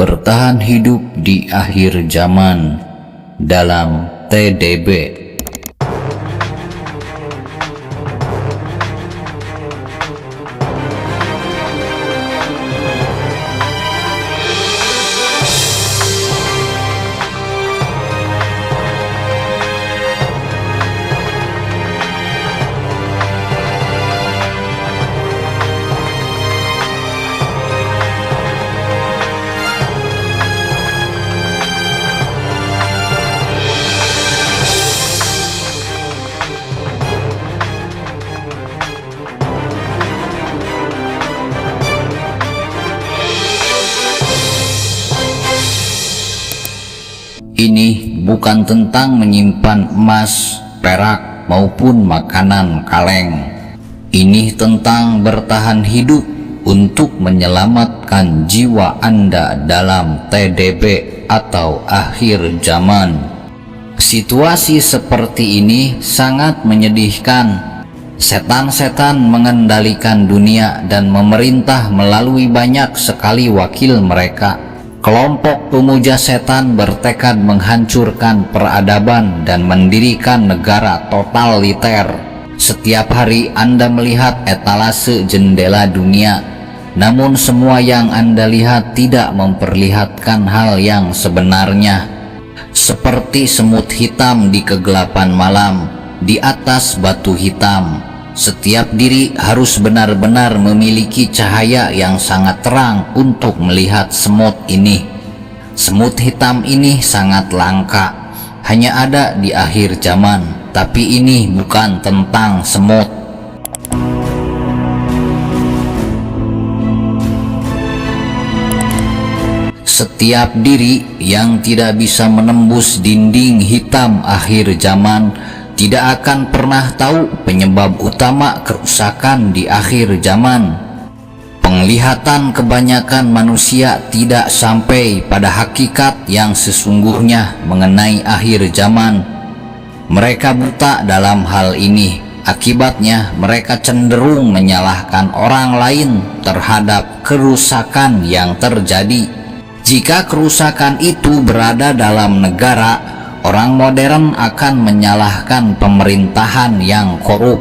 bertahan hidup di akhir zaman dalam TDB. Ini bukan tentang menyimpan emas, perak, maupun makanan kaleng. Ini tentang bertahan hidup untuk menyelamatkan jiwa Anda dalam TDB atau akhir zaman. Situasi seperti ini sangat menyedihkan. Setan-setan mengendalikan dunia dan memerintah melalui banyak sekali wakil mereka. Kelompok pemuja setan bertekad menghancurkan peradaban dan mendirikan negara totaliter. Setiap hari Anda melihat etalase jendela dunia, namun semua yang Anda lihat tidak memperlihatkan hal yang sebenarnya. Seperti semut hitam di kegelapan malam, di atas batu hitam. Setiap diri harus benar-benar memiliki cahaya yang sangat terang untuk melihat semut ini. Semut hitam ini sangat langka, hanya ada di akhir zaman, tapi ini bukan tentang semut. Setiap diri yang tidak bisa menembus dinding hitam akhir zaman tidak akan pernah tahu penyebab utama kerusakan di akhir zaman. Penglihatan kebanyakan manusia tidak sampai pada hakikat yang sesungguhnya mengenai akhir zaman. Mereka buta dalam hal ini. Akibatnya mereka cenderung menyalahkan orang lain terhadap kerusakan yang terjadi. Jika kerusakan itu berada dalam negara, orang modern akan menyalahkan pemerintahan yang korup.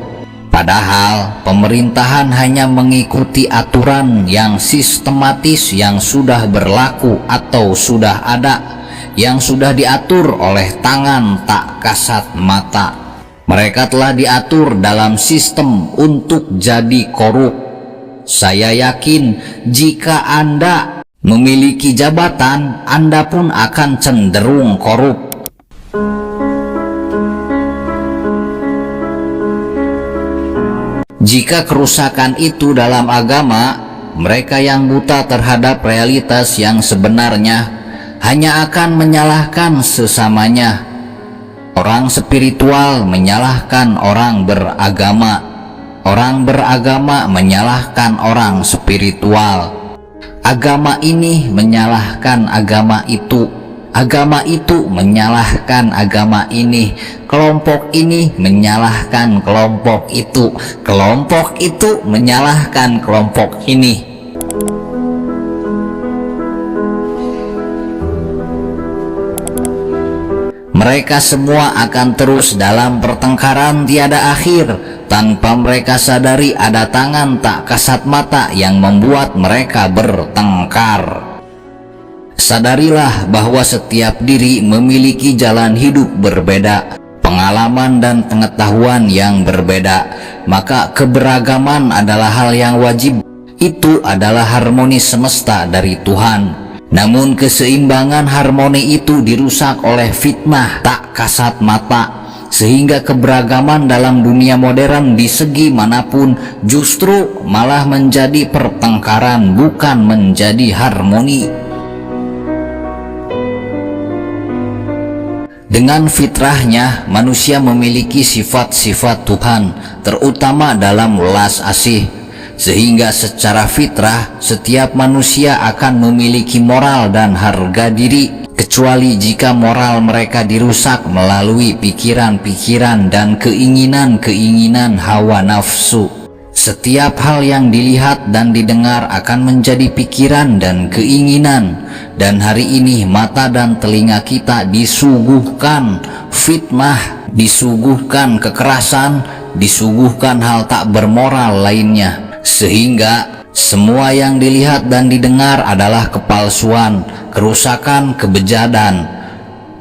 Padahal pemerintahan hanya mengikuti aturan yang sistematis yang sudah berlaku atau sudah ada, yang sudah diatur oleh tangan tak kasat mata. Mereka telah diatur dalam sistem untuk jadi korup. Saya yakin jika Anda memiliki jabatan, Anda pun akan cenderung korup. Jika kerusakan itu dalam agama, mereka yang buta terhadap realitas yang sebenarnya hanya akan menyalahkan sesamanya. Orang spiritual menyalahkan orang beragama. Orang beragama menyalahkan orang spiritual. Agama ini menyalahkan agama itu. Agama itu menyalahkan agama ini. Kelompok ini menyalahkan kelompok itu. Kelompok itu menyalahkan kelompok ini. Mereka semua akan terus dalam pertengkaran tiada akhir, tanpa mereka sadari ada tangan tak kasat mata yang membuat mereka bertengkar. Sadarilah bahwa setiap diri memiliki jalan hidup berbeda, pengalaman dan pengetahuan yang berbeda, maka keberagaman adalah hal yang wajib. Itu adalah harmoni semesta dari Tuhan. Namun keseimbangan harmoni itu dirusak oleh fitnah tak kasat mata, sehingga keberagaman dalam dunia modern di segi manapun justru malah menjadi pertengkaran, bukan menjadi harmoni. Dengan fitrahnya, manusia memiliki sifat-sifat Tuhan, terutama dalam welas asih. Sehingga secara fitrah, setiap manusia akan memiliki moral dan harga diri, kecuali jika moral mereka dirusak melalui pikiran-pikiran dan keinginan-keinginan hawa nafsu. Setiap hal yang dilihat dan didengar akan menjadi pikiran dan keinginan, dan hari ini mata dan telinga kita disuguhkan fitnah, disuguhkan kekerasan, disuguhkan hal tak bermoral lainnya, sehingga semua yang dilihat dan didengar adalah kepalsuan, kerusakan, kebejadan.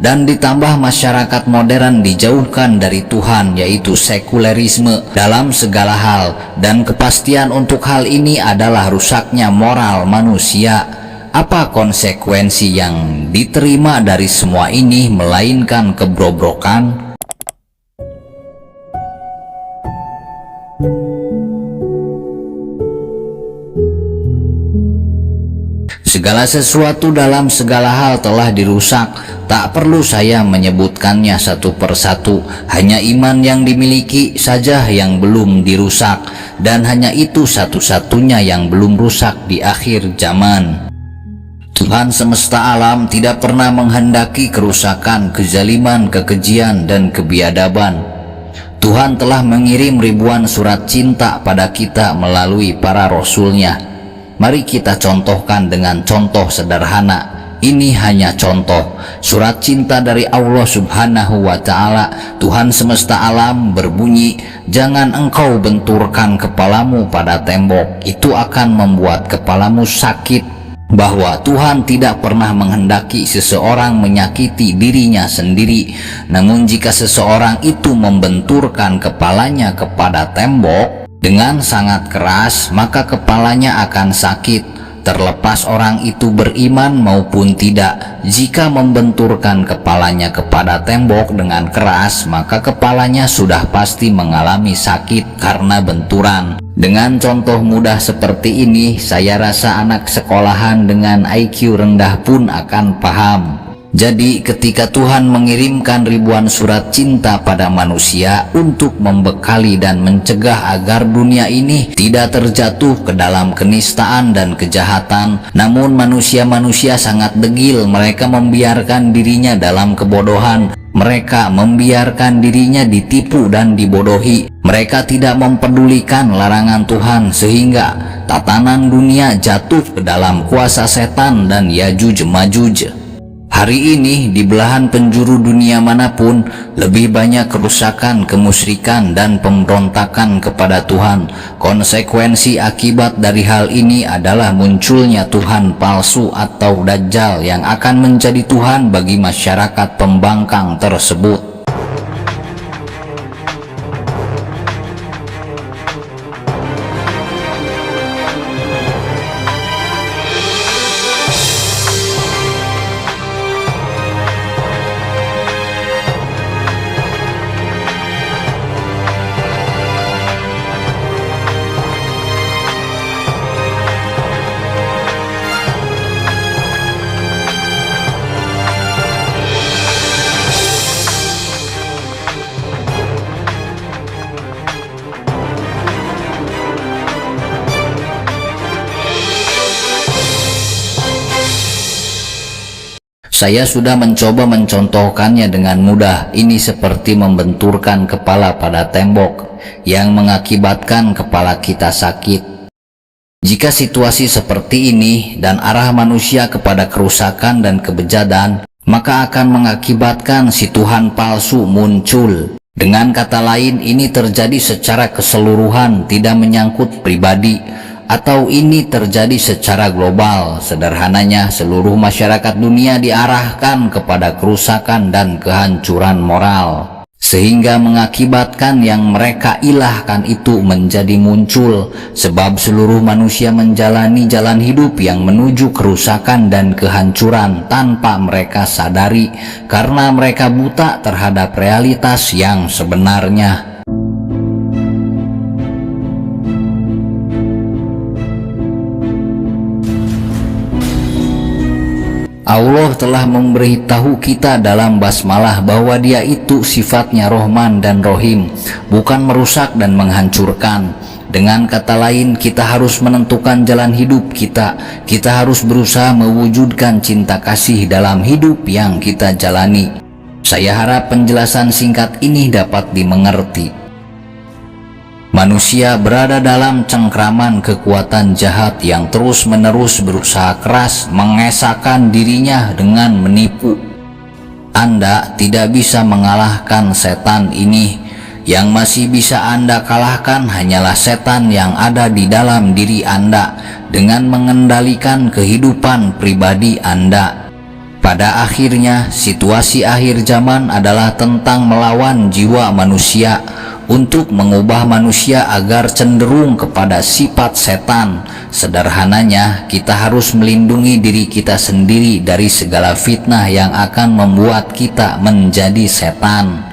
Dan ditambah masyarakat modern dijauhkan dari Tuhan, yaitu sekulerisme dalam segala hal, dan kepastian untuk hal ini adalah rusaknya moral manusia. Apa konsekuensi yang diterima dari semua ini melainkan kebrobrokan? Segala sesuatu dalam segala hal telah dirusak. Tak perlu saya menyebutkannya satu persatu. Hanya iman yang dimiliki saja yang belum dirusak, dan hanya itu satu-satunya yang belum rusak di akhir zaman. Tuhan semesta alam tidak pernah menghendaki kerusakan, kezaliman, kekejian, dan kebiadaban. Tuhan telah mengirim ribuan surat cinta pada kita melalui para rasul-Nya. Mari kita contohkan dengan contoh sederhana. Ini hanya contoh. Surat cinta dari Allah Subhanahu wa Ta'ala, Tuhan semesta alam, berbunyi, "Jangan engkau benturkan kepalamu pada tembok, itu akan membuat kepalamu sakit." Bahwa Tuhan tidak pernah menghendaki seseorang menyakiti dirinya sendiri. Namun jika seseorang itu membenturkan kepalanya kepada tembok dengan sangat keras, maka kepalanya akan sakit, terlepas orang itu beriman maupun tidak. Jika membenturkan kepalanya kepada tembok dengan keras, maka kepalanya sudah pasti mengalami sakit karena benturan. Dengan contoh mudah seperti ini, saya rasa anak sekolahan dengan IQ rendah pun akan paham. Jadi ketika Tuhan mengirimkan ribuan surat cinta pada manusia untuk membekali dan mencegah agar dunia ini tidak terjatuh ke dalam kenistaan dan kejahatan, namun manusia-manusia sangat degil. Mereka membiarkan dirinya dalam kebodohan. Mereka membiarkan dirinya ditipu dan dibodohi. Mereka tidak mempedulikan larangan Tuhan, sehingga tatanan dunia jatuh ke dalam kuasa setan dan Yajuj Majuj. Hari ini di belahan penjuru dunia manapun lebih banyak kerusakan, kemusyrikan, dan pemberontakan kepada Tuhan. Konsekuensi akibat dari hal ini adalah munculnya Tuhan palsu atau Dajjal yang akan menjadi Tuhan bagi masyarakat pembangkang tersebut. Saya sudah mencoba mencontohkannya dengan mudah. Ini seperti membenturkan kepala pada tembok yang mengakibatkan kepala kita sakit. Jika situasi seperti ini dan arah manusia kepada kerusakan dan kebejadan, maka akan mengakibatkan si Tuhan palsu muncul. Dengan kata lain, ini terjadi secara keseluruhan, tidak menyangkut pribadi, atau ini terjadi secara global. Sederhananya, seluruh masyarakat dunia diarahkan kepada kerusakan dan kehancuran moral, sehingga mengakibatkan yang mereka ilahkan itu menjadi muncul. Sebab seluruh manusia menjalani jalan hidup yang menuju kerusakan dan kehancuran tanpa mereka sadari, karena mereka buta terhadap realitas yang sebenarnya. Allah telah memberitahu kita dalam basmalah bahwa Dia itu sifatnya Rohman dan Rohim, bukan merusak dan menghancurkan. Dengan kata lain, kita harus menentukan jalan hidup kita. Kita harus berusaha mewujudkan cinta kasih dalam hidup yang kita jalani. Saya harap penjelasan singkat ini dapat dimengerti. Manusia berada dalam cengkraman kekuatan jahat yang terus-menerus berusaha keras mengesahkan dirinya dengan menipu. Anda tidak bisa mengalahkan setan ini. Yang masih bisa Anda kalahkan hanyalah setan yang ada di dalam diri Anda dengan mengendalikan kehidupan pribadi Anda. Pada akhirnya, situasi akhir zaman adalah tentang melawan jiwa manusia untuk mengubah manusia agar cenderung kepada sifat setan. Sederhananya, kita harus melindungi diri kita sendiri dari segala fitnah yang akan membuat kita menjadi setan.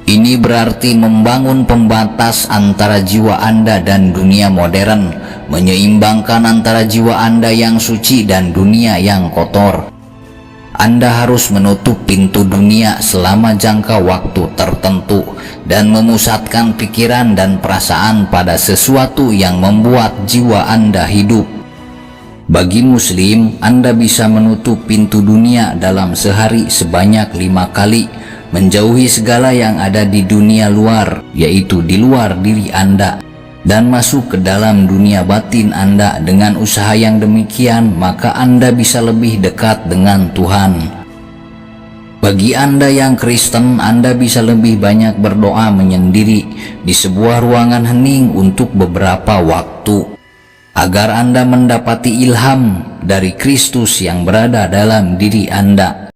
Ini berarti membangun pembatas antara jiwa Anda dan dunia modern, menyeimbangkan antara jiwa Anda yang suci dan dunia yang kotor. Anda harus menutup pintu dunia selama jangka waktu tertentu dan memusatkan pikiran dan perasaan pada sesuatu yang membuat jiwa Anda hidup. Bagi Muslim, Anda bisa menutup pintu dunia dalam sehari sebanyak 5 kali, menjauhi segala yang ada di dunia luar, yaitu di luar diri Anda, dan masuk ke dalam dunia batin Anda. Dengan usaha yang demikian, maka Anda bisa lebih dekat dengan Tuhan. Bagi Anda yang Kristen, Anda bisa lebih banyak berdoa menyendiri di sebuah ruangan hening untuk beberapa waktu, agar Anda mendapati ilham dari Kristus yang berada dalam diri Anda.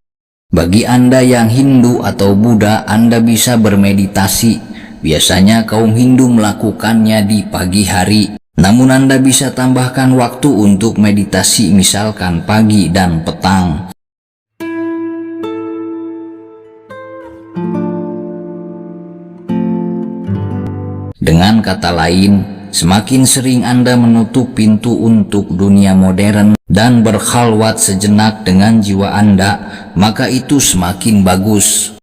Bagi Anda yang Hindu atau Buddha, Anda bisa bermeditasi. Biasanya kaum Hindu melakukannya di pagi hari, namun Anda bisa tambahkan waktu untuk meditasi, misalkan pagi dan petang. Dengan kata lain, semakin sering Anda menutup pintu untuk dunia modern dan berkhalwat sejenak dengan jiwa Anda, maka itu semakin bagus.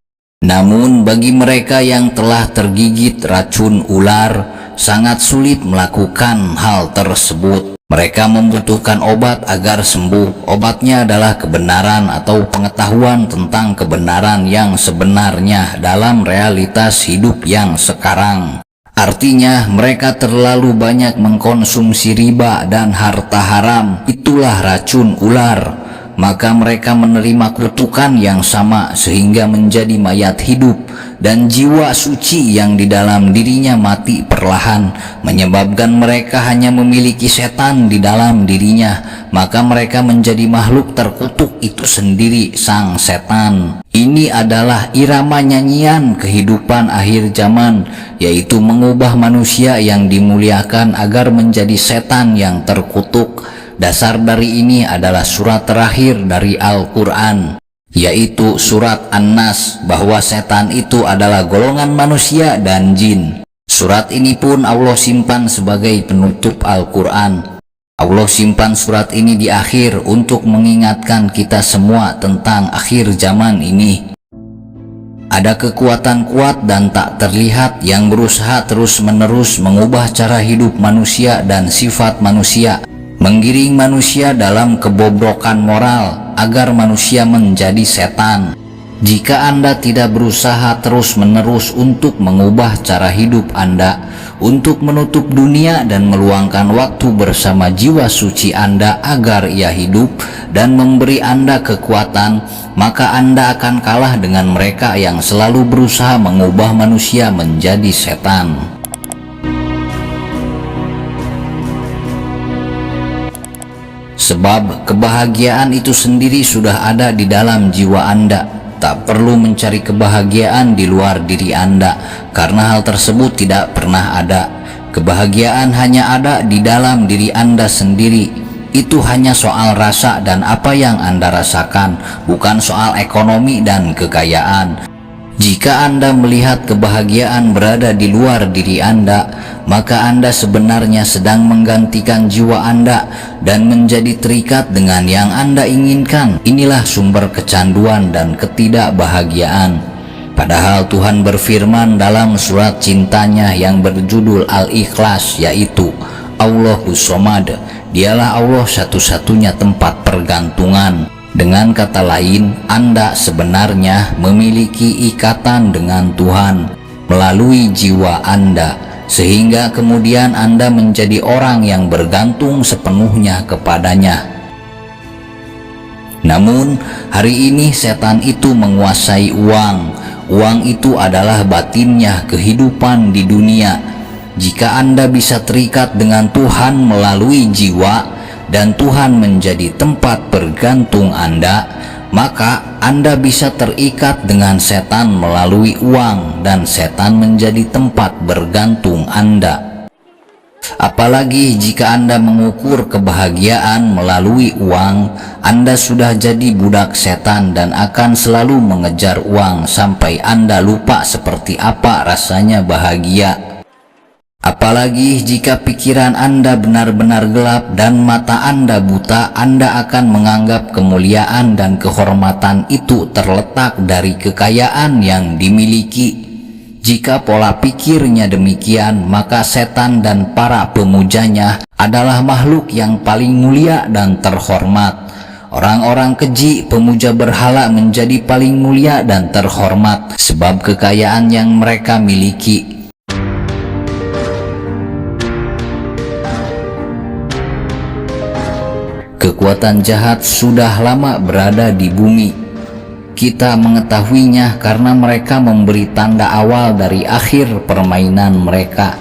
Namun bagi mereka yang telah tergigit racun ular, sangat sulit melakukan hal tersebut. Mereka membutuhkan obat agar sembuh. Obatnya adalah kebenaran atau pengetahuan tentang kebenaran yang sebenarnya dalam realitas hidup yang sekarang. Artinya, mereka terlalu banyak mengkonsumsi riba dan harta haram. Itulah racun ular. Maka mereka menerima kutukan yang sama sehingga menjadi mayat hidup, dan jiwa suci yang di dalam dirinya mati perlahan, menyebabkan mereka hanya memiliki setan di dalam dirinya. Maka mereka menjadi makhluk terkutuk itu sendiri, sang setan. Ini adalah irama nyanyian kehidupan akhir zaman, yaitu mengubah manusia yang dimuliakan agar menjadi setan yang terkutuk. Dasar dari ini adalah surat terakhir dari Al-Quran, yaitu surat An-Nas, bahwa setan itu adalah golongan manusia dan jin. Surat ini pun Allah simpan sebagai penutup Al-Quran. Allah simpan surat ini di akhir untuk mengingatkan kita semua tentang akhir zaman ini. Ada kekuatan kuat dan tak terlihat yang berusaha terus-menerus mengubah cara hidup manusia dan sifat manusia, menggiring manusia dalam kebobrokan moral agar manusia menjadi setan. Jika Anda tidak berusaha terus-menerus untuk mengubah cara hidup Anda, untuk menutup dunia dan meluangkan waktu bersama jiwa suci Anda agar ia hidup dan memberi Anda kekuatan, maka Anda akan kalah dengan mereka yang selalu berusaha mengubah manusia menjadi setan. Sebab kebahagiaan itu sendiri sudah ada di dalam jiwa Anda. Tak perlu mencari kebahagiaan di luar diri Anda, karena hal tersebut tidak pernah ada. Kebahagiaan hanya ada di dalam diri Anda sendiri. Itu hanya soal rasa dan apa yang Anda rasakan, bukan soal ekonomi dan kekayaan. Jika Anda melihat kebahagiaan berada di luar diri Anda, maka Anda sebenarnya sedang menggantikan jiwa Anda dan menjadi terikat dengan yang Anda inginkan. Inilah sumber kecanduan dan ketidakbahagiaan. Padahal Tuhan berfirman dalam surat cintanya yang berjudul Al-Ikhlas, yaitu Allahus Shomad, dialah Allah satu-satunya tempat pergantungan. Dengan kata lain, Anda sebenarnya memiliki ikatan dengan Tuhan melalui jiwa Anda. sehingga kemudian Anda menjadi orang yang bergantung sepenuhnya kepadanya. Namun hari ini setan itu menguasai uang. Uang itu adalah batinnya kehidupan di dunia. Jika Anda bisa terikat dengan Tuhan melalui jiwa dan Tuhan menjadi tempat bergantung Anda, maka Anda bisa terikat dengan setan melalui uang dan setan menjadi tempat bergantung Anda. Apalagi jika Anda mengukur kebahagiaan melalui uang, Anda sudah jadi budak setan dan akan selalu mengejar uang sampai Anda lupa seperti apa rasanya bahagia. Apalagi jika pikiran Anda benar-benar gelap dan mata Anda buta, Anda akan menganggap kemuliaan dan kehormatan itu terletak dari kekayaan yang dimiliki. Jika pola pikirnya demikian, maka setan dan para pemujanya adalah makhluk yang paling mulia dan terhormat. Orang-orang keji pemuja berhala menjadi paling mulia dan terhormat sebab kekayaan yang mereka miliki. Kekuatan jahat sudah lama berada di bumi. Kita mengetahuinya karena mereka memberi tanda awal dari akhir permainan mereka,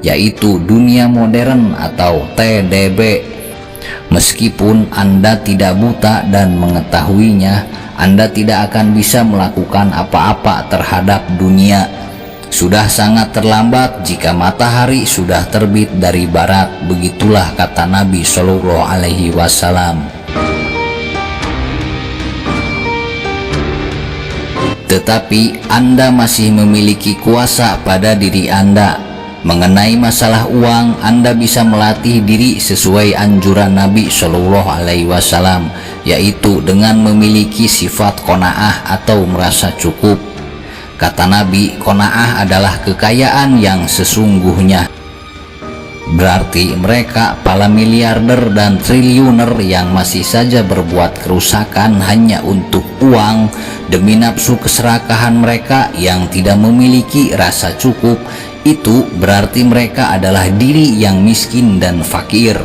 yaitu dunia modern atau TDB. Meskipun Anda tidak buta dan mengetahuinya, Anda tidak akan bisa melakukan apa-apa terhadap dunia. Sudah sangat terlambat jika matahari sudah terbit dari barat. Begitulah kata Nabi Shallallahu Alaihi Wasallam. Tetapi Anda masih memiliki kuasa pada diri Anda. Mengenai masalah uang, Anda bisa melatih diri sesuai anjuran Nabi Shallallahu Alaihi Wasallam, yaitu dengan memiliki sifat qanaah atau merasa cukup. Kata Nabi, qanaah adalah kekayaan yang sesungguhnya. Berarti mereka para miliarder dan triliuner yang masih saja berbuat kerusakan hanya untuk uang demi nafsu keserakahan mereka yang tidak memiliki rasa cukup, itu berarti mereka adalah diri yang miskin dan fakir.